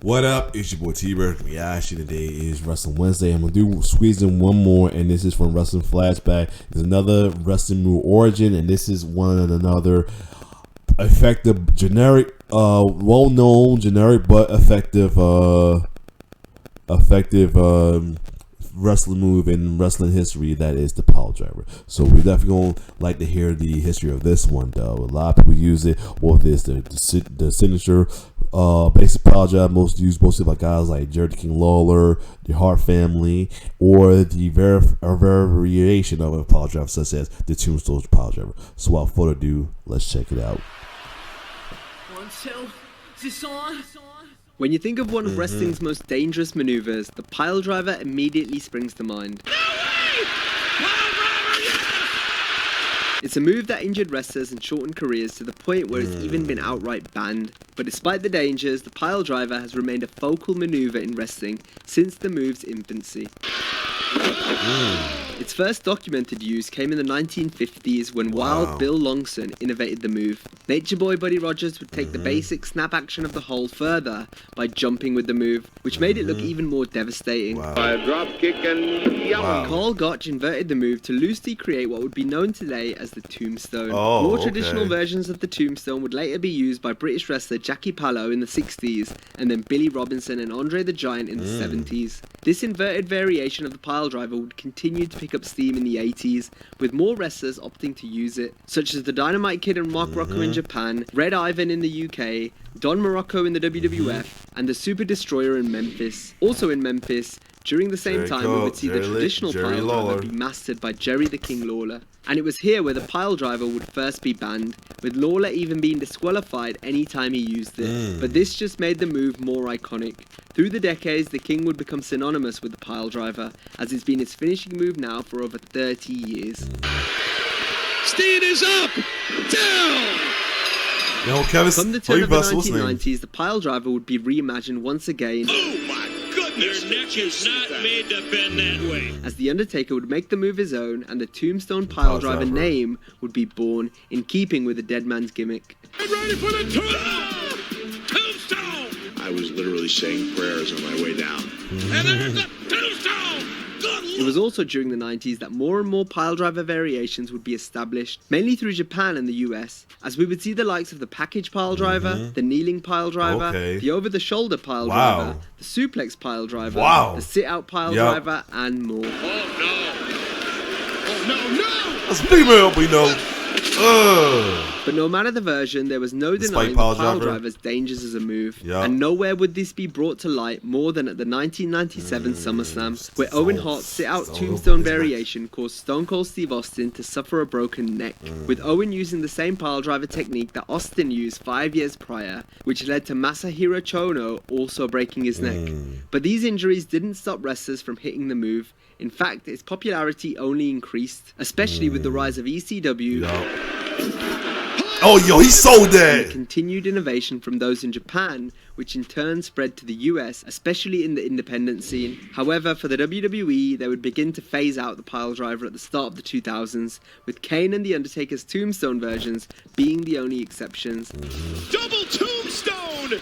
What up? It's your boy T-Bird. Reaction today is Wrestling Wednesday. I'm gonna squeeze in one more, and this is from Wrestling Flashback. There's another wrestling move origin, and this is one another effective, generic, well-known, generic but effective, wrestling move in wrestling history, that is the Piledriver. So we definitely gonna like to hear the history of this one, though. A lot of people use it. Well, this the signature basic Piledriver, mostly by guys like Jerry the King Lawler, the Hart family, or the variation of a Piledriver such as the Tombstone Piledriver. So without further ado, let's check it out. When you think of one of wrestling's most dangerous maneuvers, the Piledriver immediately springs to mind. It's a move that injured wrestlers and shortened careers to the point where it's even been outright banned. But despite the dangers, the Piledriver has remained a focal maneuver in wrestling since the move's infancy. Its first documented use came in the 1950s when Wild Bill Longson innovated the move. Nature Boy Buddy Rogers would take the basic snap action of the hold further by jumping with the move, which made it look even more devastating. Drop kick and Carl Gotch inverted the move to loosely create what would be known today as the Tombstone. More traditional versions of the Tombstone would later be used by British wrestler Jackie Pallow in the 60s, and then Billy Robinson and Andre the Giant in the 70s. This inverted variation of the Piledriver would continue to pick up steam in the 80s, with more wrestlers opting to use it, such as the Dynamite Kid and Mark Rocco in Japan, Red Ivan in the UK, Don Morocco in the WWF, and the Super Destroyer in Memphis. Also in Memphis, during the same time, we would see the traditional Piledriver be mastered by Jerry the King Lawler. And it was here where the Piledriver would first be banned, with Lawler even being disqualified any time he used it. But this just made the move more iconic. Through the decades, the King would become synonymous with the Piledriver, as it's been his finishing move now for over 30 years. Steed is up! Down! Yo, Kevin, From the turn of the 1990s, the Piledriver would be reimagined once again. Oh my goodness! Their neck is not made to bend that way. As the Undertaker would make the move his own, and the Tombstone Piledriver name would be born, in keeping with the Dead Man's gimmick. Get ready for the Tombstone! I was literally saying prayers on my way down. And there's the Tombstone! It was also during the 90s that more and more Piledriver variations would be established, mainly through Japan and the US, as we would see the likes of the package Piledriver, the kneeling Piledriver, the over-the-shoulder Piledriver, the suplex Piledriver, the sit-out Piledriver, and more. Oh no! That's big man, we know. But no matter the version, there was no denying the Piledriver's dangers as a move, and nowhere would this be brought to light more than at the 1997 SummerSlam, where Owen Hart's sit-out Tombstone variation caused Stone Cold Steve Austin to suffer a broken neck, with Owen using the same Piledriver technique that Austin used 5 years prior, which led to Masahiro Chono also breaking his neck. But these injuries didn't stop wrestlers from hitting the move. In fact, its popularity only increased, especially with the rise of ECW. Oh, yo, he sold that! And the continued innovation from those in Japan, which in turn spread to the US, especially in the independent scene. However, for the WWE, they would begin to phase out the Piledriver at the start of the 2000s, with Kane and The Undertaker's Tombstone versions being the only exceptions. Double Tombstone!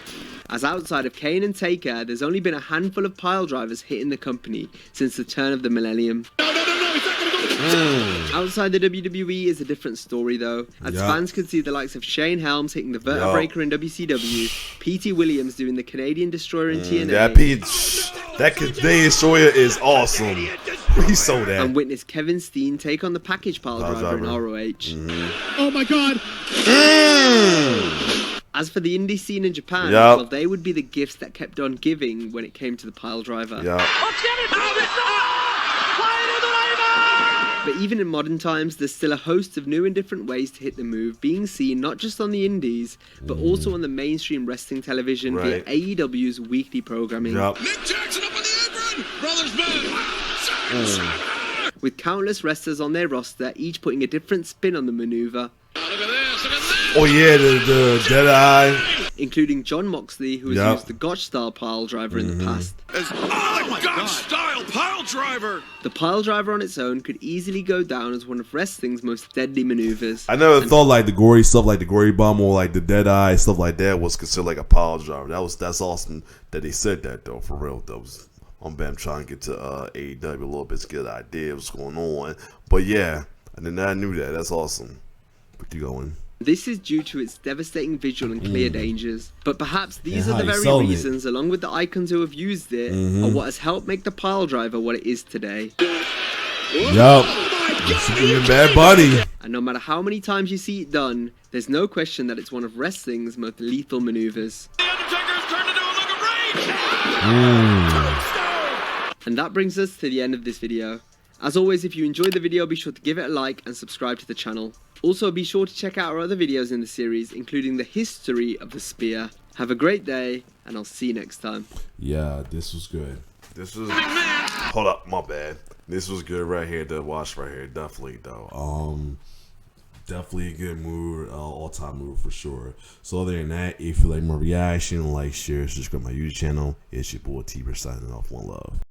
As outside of Kane and Taker, there's only been a handful of Piledrivers hitting the company since the turn of the millennium. No, he's not gonna go. Outside the WWE is a different story though, as fans could see the likes of Shane Helms hitting the Vertebreaker in WCW, P.T. Williams doing the Canadian Destroyer in TNA, that Canadian Destroyer is awesome. He sold that. And witness Kevin Steen take on the package Piledriver in ROH. Oh my god! As for the indie scene in Japan, well, they would be the gifts that kept on giving when it came to the Piledriver. But even in modern times, there's still a host of new and different ways to hit the move, being seen not just on the indies, but also on the mainstream wrestling television via AEW's weekly programming. Nick Jackson up on the apron! Brothers man! With countless wrestlers on their roster, each putting a different spin on the maneuver. Look at this! Look at this! Oh yeah, the Dead Eye. including John Moxley, who has used the Gotch-style piledriver in the past. Oh my God! Style pile driver. The piledriver on its own could easily go down as one of wrestling's most deadly maneuvers. I never thought like the gory stuff, like the gory bomb or like the dead eye stuff like that, was considered like a piledriver. That's awesome that they said that though, for real. That was I'm trying to get to AEW a little bit to get an idea of what's going on. But yeah, I knew that. That's awesome. But keep going. This is due to its devastating visual and clear dangers. But perhaps these are the very reasons, along with the icons who have used it, are what has helped make the piledriver what it is today. Yup. Bad Bunny. And no matter how many times you see it done, there's no question that it's one of wrestling's most lethal maneuvers. The Undertaker's turned into a look of rage. And that brings us to the end of this video. As always, if you enjoyed the video, be sure to give it a like and subscribe to the channel. Also, be sure to check out our other videos in the series, including the history of the spear. Have a great day, and I'll see you next time. Yeah, this was good. This was... Hold up, my bad. This was good right here to watch right here. Definitely, though. Definitely a good move, all-time move for sure. So other than that, if you like more reaction, like, share, subscribe to my YouTube channel. It's your boy T-Bird signing off. One love.